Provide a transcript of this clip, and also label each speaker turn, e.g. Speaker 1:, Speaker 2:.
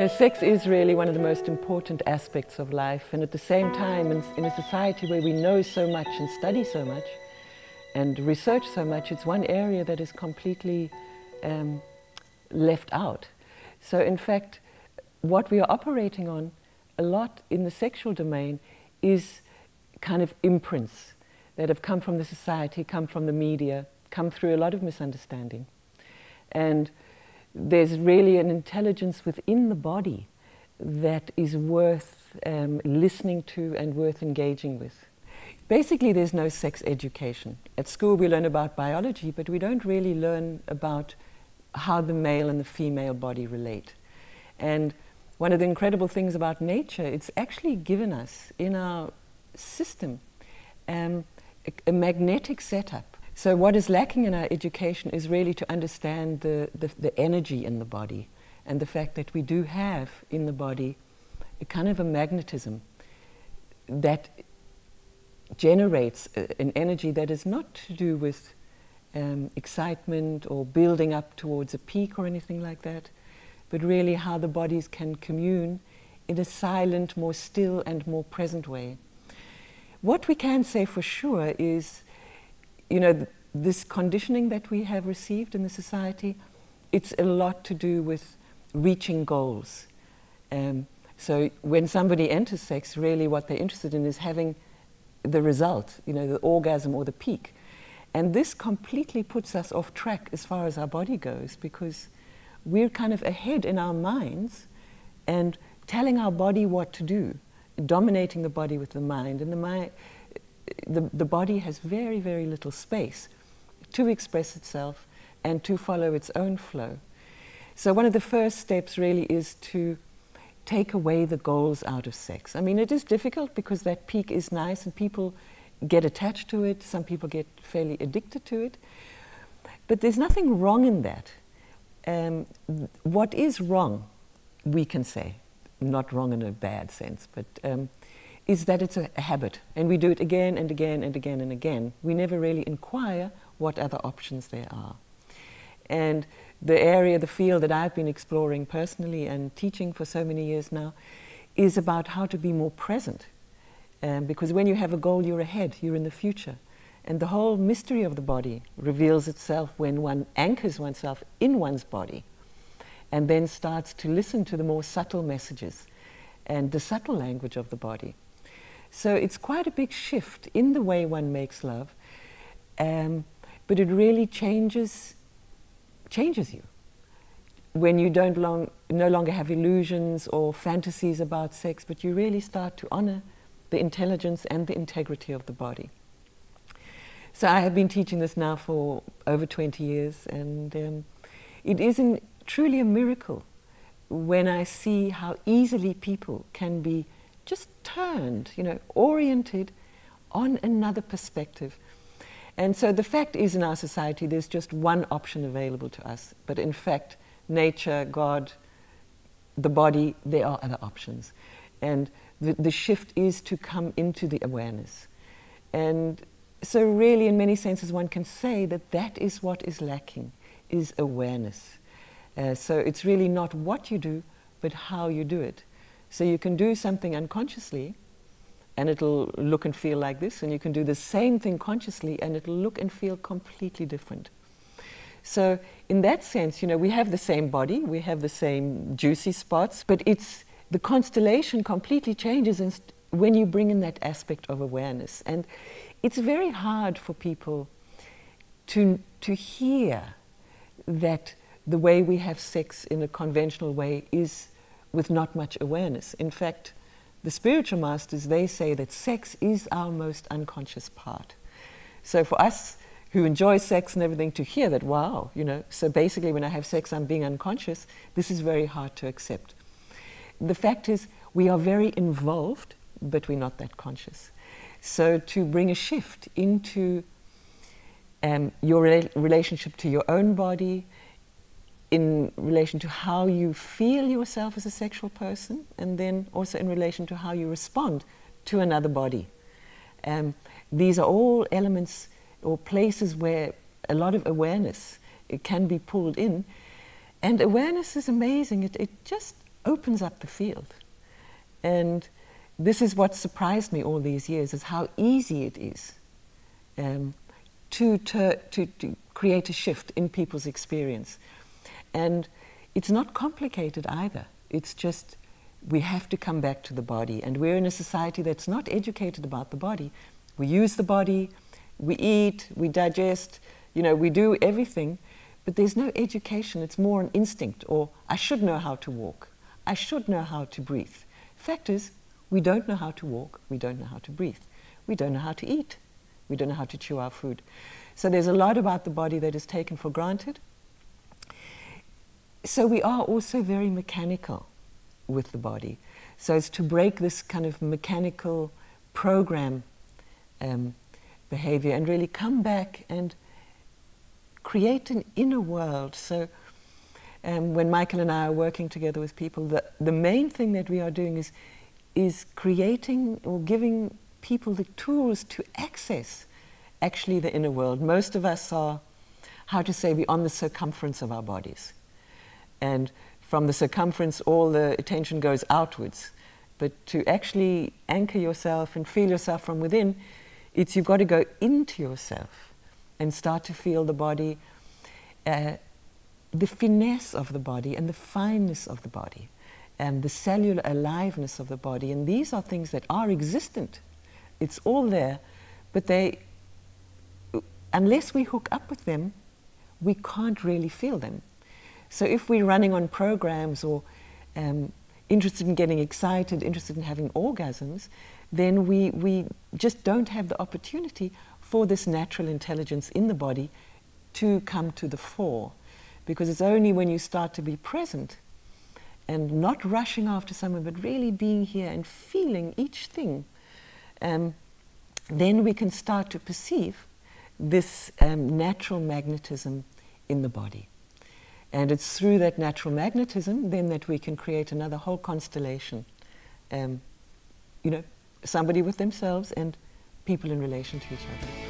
Speaker 1: Sex is really one of the most important aspects of life, and at the same time, in a society where we know so much and study so much and research so much, it's one area that is completely left out. So in fact, what we are operating on a lot in the sexual domain is kind of imprints that have come from the society, come from the media, come through a lot of misunderstanding. And there's really an intelligence within the body that is worth listening to and worth engaging with. Basically, there's no sex education. At school we learn about biology, but we don't really learn about how the male and the female body relate. And one of the incredible things about nature, it's actually given us in our system a magnetic setup. So what is lacking in our education is really to understand the energy in the body, and the fact that we do have in the body a kind of a magnetism that generates an energy that is not to do with excitement or building up towards a peak or anything like that, but really how the bodies can commune in a silent, more still and more present way. What we can say for sure is, you know, this conditioning that we have received in the society, it's a lot to do with reaching goals. So when somebody enters sex, really what they're interested in is having the result, you know, the orgasm or the peak. And this completely puts us off track as far as our body goes, because we're kind of ahead in our minds and telling our body what to do, dominating the body with the mind. And the body has very, very little space to express itself and to follow its own flow. So one of the first steps really is to take away the goals out of sex. I mean, it is difficult because that peak is nice and people get attached to it, some people get fairly addicted to it, but there's nothing wrong in that. What is wrong, we can say, not wrong in a bad sense, but is that it's a habit, and we do it again and again and again and again. We never really inquire what other options there are. And the area, the field that I've been exploring personally and teaching for so many years now is about how to be more present. Because when you have a goal, you're ahead, you're in the future. And the whole mystery of the body reveals itself when one anchors oneself in one's body and then starts to listen to the more subtle messages and the subtle language of the body. So it's quite a big shift in the way one makes love, but it really changes you. When you no longer have illusions or fantasies about sex, but you really start to honor the intelligence and the integrity of the body. So I have been teaching this now for over 20 years, and it is truly a miracle when I see how easily people can be just turned, you know, oriented on another perspective. And so the fact is, in our society, there's just one option available to us. But in fact, nature, God, the body, there are other options. And the shift is to come into the awareness. And so really, in many senses, one can say that that is what is lacking, is awareness. So it's really not what you do, but how you do it. So you can do something unconsciously, and it'll look and feel like this, and you can do the same thing consciously, and it'll look and feel completely different. So in that sense, you know, we have the same body, we have the same juicy spots, but the constellation completely changes when you bring in that aspect of awareness. And it's very hard for people to hear that the way we have sex in a conventional way is with not much awareness. In fact, the spiritual masters, they say that sex is our most unconscious part. So for us who enjoy sex and everything, to hear that, wow, you know, so basically when I have sex I'm being unconscious, this is very hard to accept. The fact is, we are very involved, but we're not that conscious. So to bring a shift into your relationship to your own body, in relation to how you feel yourself as a sexual person, and then also in relation to how you respond to another body. These are all elements or places where a lot of awareness can be pulled in. And awareness is amazing. It just opens up the field. And this is what surprised me all these years, is how easy it is to create a shift in people's experience. And it's not complicated either. It's just we have to come back to the body. And we're in a society that's not educated about the body. We use the body, we eat, we digest, you know, we do everything, but there's no education. It's more an instinct, or I should know how to walk. I should know how to breathe. Fact is, we don't know how to walk, we don't know how to breathe. We don't know how to eat. We don't know how to chew our food. So there's a lot about the body that is taken for granted. So we are also very mechanical with the body. So it's to break this kind of mechanical program behavior and really come back and create an inner world. So when Michael and I are working together with people, the main thing that we are doing is creating or giving people the tools to access actually the inner world. Most of us are, how to say, we're on the circumference of our bodies. And from the circumference, all the attention goes outwards. But to actually anchor yourself and feel yourself from within, you've got to go into yourself and start to feel the body, the finesse of the body and the fineness of the body, and the cellular aliveness of the body. And these are things that are existent. It's all there, but unless we hook up with them, we can't really feel them. So if we're running on programs or interested in getting excited, interested in having orgasms, then we just don't have the opportunity for this natural intelligence in the body to come to the fore. Because it's only when you start to be present and not rushing after someone, but really being here and feeling each thing, then we can start to perceive this natural magnetism in the body. And it's through that natural magnetism then that we can create another whole constellation. You know, somebody with themselves and people in relation to each other.